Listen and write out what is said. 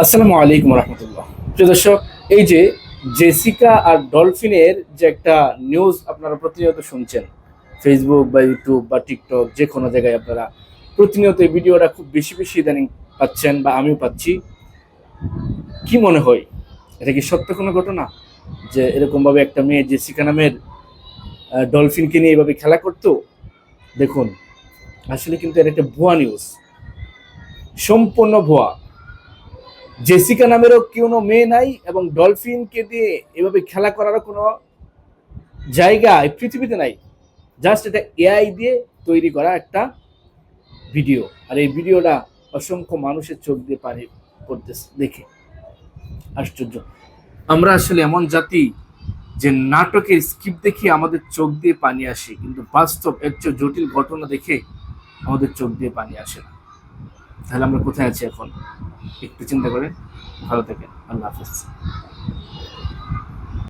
আসসালামু আলাইকুম রহমতুল্লাহ। প্রিয় দর্শক, এই যে জেসিকা আর ডলফিনের যে একটা নিউজ আপনারা প্রতিনিয়ত শুনছেন, ফেসবুক বা ইউটিউব বা টিকটক যে কোনো জায়গায় আপনারা প্রতিনিয়ত এই ভিডিওটা খুব বেশি বেশি ইদানিং পাচ্ছেন বা আমিও পাচ্ছি। কি মনে হয়, এটা কি সত্য কোনো ঘটনা যে এরকম ভাবে একটা মেয়ে জেসিকা নামের ডলফিনকে নিয়ে এইভাবে খেলা করতো? দেখুন, আসলে কিন্তু এটা একটা ভুয়া নিউজ, সম্পূর্ণ ভুয়া। জেসিকা নামেরও কোনো মেয়ে নাই এবং ডলফিনকে দিয়ে এভাবে খেলা করারও কোনো জায়গা এই পৃথিবীতে নাই। জাস্ট এটা এআই দিয়ে তৈরি করা একটা ভিডিও, আর এই ভিডিওটা অসংখ্য মানুষের চোখ দিয়ে পানি পড়তেছে দেখে। আশ্চর্য, আমরা আসলে এমন জাতি যে নাটকের স্ক্রিপ্ট দেখে আমাদের চোখ দিয়ে পানি আসে, কিন্তু বাস্তব এর চেয়ে জটিল ঘটনা দেখে আমাদের চোখ দিয়ে পানি আসে না। তাহলে আমরা কোথায় আছি এখন? একটু চিন্তা করে। ভালো থাকেন। আল্লাহ হাফিজ।